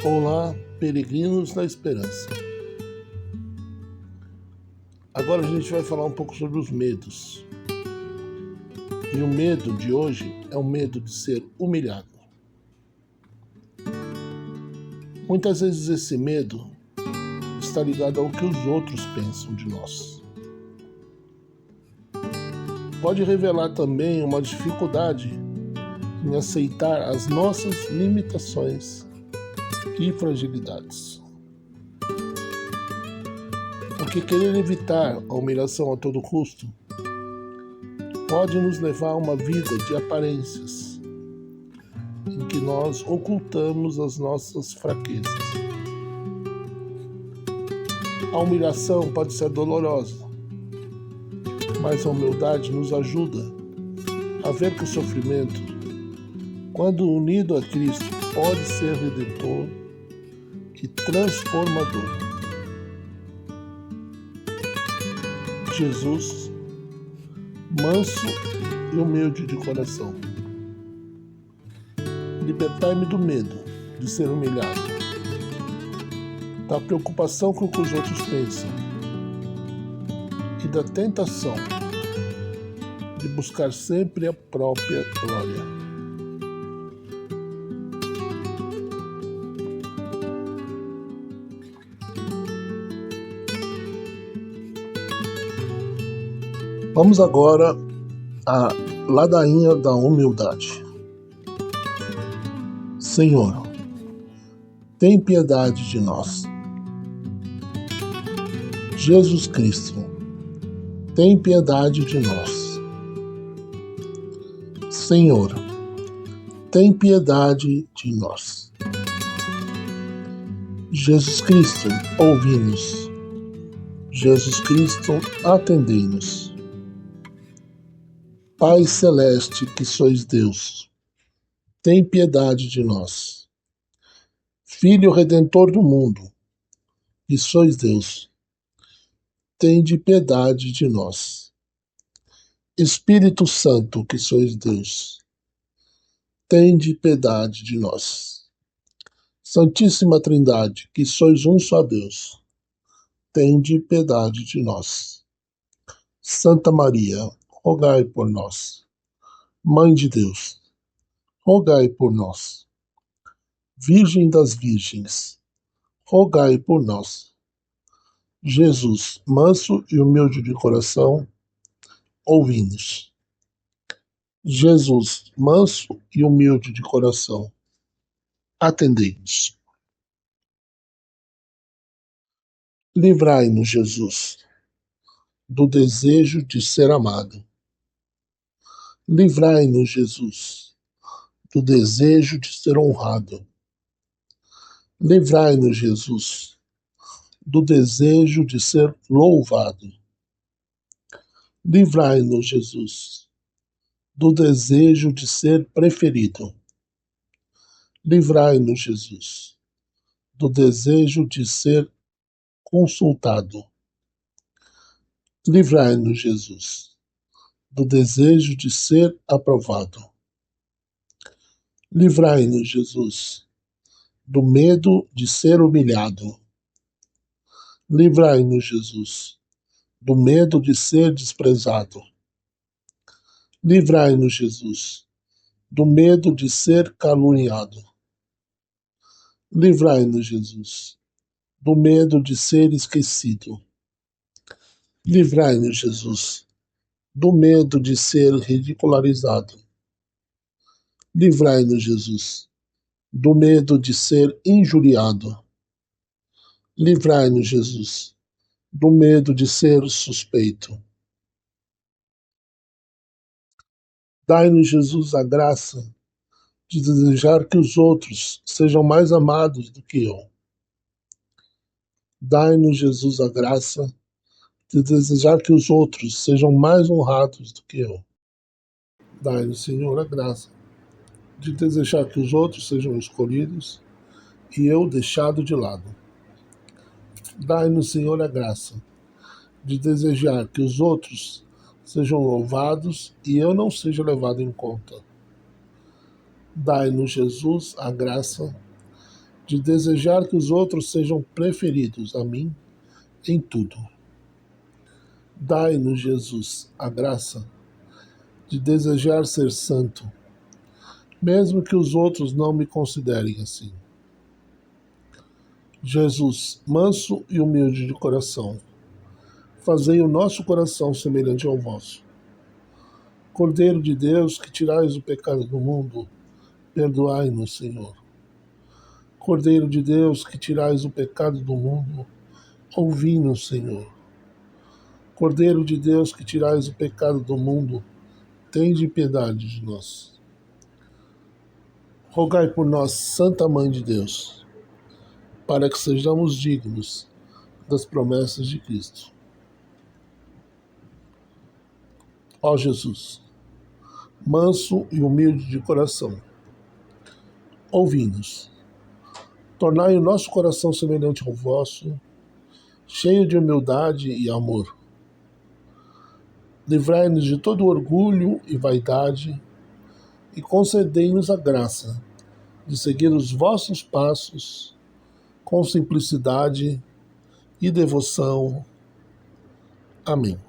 Olá, peregrinos da esperança. Agora a gente vai falar um pouco sobre os medos. E o medo de hoje é o medo de ser humilhado. Muitas vezes esse medo está ligado ao que os outros pensam de nós. Pode revelar também uma dificuldade em aceitar as nossas limitações e fragilidades. Porque querer evitar a humilhação a todo custo pode nos levar a uma vida de aparências, em que nós ocultamos as nossas fraquezas. A humilhação pode ser dolorosa, mas a humildade nos ajuda a ver que o sofrimento, quando unido a Cristo, pode ser redentor e transformador. Jesus, manso e humilde de coração, libertai-me do medo de ser humilhado, da preocupação com o que os outros pensam e da tentação de buscar sempre a própria glória. Vamos agora à ladainha da humildade. Senhor, tem piedade de nós. Jesus Cristo, tem piedade de nós. Senhor, tem piedade de nós. Jesus Cristo, ouvi-nos. Jesus Cristo, atendei-nos. Pai Celeste, que sois Deus, tem piedade de nós. Filho Redentor do mundo, que sois Deus, tende piedade de nós. Espírito Santo, que sois Deus, tende piedade de nós. Santíssima Trindade, que sois um só Deus, tende piedade de nós. Santa Maria, rogai por nós. Mãe de Deus, rogai por nós. Virgem das Virgens, rogai por nós. Jesus, manso e humilde de coração, ouvi-nos. Jesus, manso e humilde de coração, atendei-nos. Livrai-nos, Jesus, do desejo de ser amado. Livrai-nos, Jesus, do desejo de ser honrado. Livrai-nos, Jesus, do desejo de ser louvado. Livrai-nos, Jesus, do desejo de ser preferido. Livrai-nos, Jesus, do desejo de ser consultado. Livrai-nos, Jesus, do desejo de ser aprovado. Livrai-nos, Jesus, do medo de ser humilhado. Livrai-nos, Jesus, do medo de ser desprezado. Livrai-nos, Jesus, do medo de ser caluniado. Livrai-nos, Jesus, do medo de ser esquecido. Livrai-nos, Jesus, do medo de ser ridicularizado. Livrai-nos, Jesus, do medo de ser injuriado. Livrai-nos, Jesus, do medo de ser suspeito. Dai-nos, Jesus, a graça de desejar que os outros sejam mais amados do que eu. Dai-nos, Jesus, a graça de desejar que os outros sejam mais honrados do que eu. Dai-nos, Senhor, a graça de desejar que os outros sejam escolhidos e eu deixado de lado. Dai-nos, Senhor, a graça de desejar que os outros sejam louvados e eu não seja levado em conta. Dai-nos, Jesus, a graça de desejar que os outros sejam preferidos a mim em tudo. Dai-nos, Jesus, a graça de desejar ser santo, mesmo que os outros não me considerem assim. Jesus, manso e humilde de coração, fazei o nosso coração semelhante ao vosso. Cordeiro de Deus, que tirais o pecado do mundo, perdoai-nos, Senhor. Cordeiro de Deus, que tirais o pecado do mundo, ouvi-nos, Senhor. Cordeiro de Deus, que tirais o pecado do mundo, tende piedade de nós. Rogai por nós, Santa Mãe de Deus, para que sejamos dignos das promessas de Cristo. Ó Jesus, manso e humilde de coração, ouvi-nos. Tornai o nosso coração semelhante ao vosso, cheio de humildade e amor. Livrai-nos de todo orgulho e vaidade e concedei-nos a graça de seguir os vossos passos com simplicidade e devoção. Amém.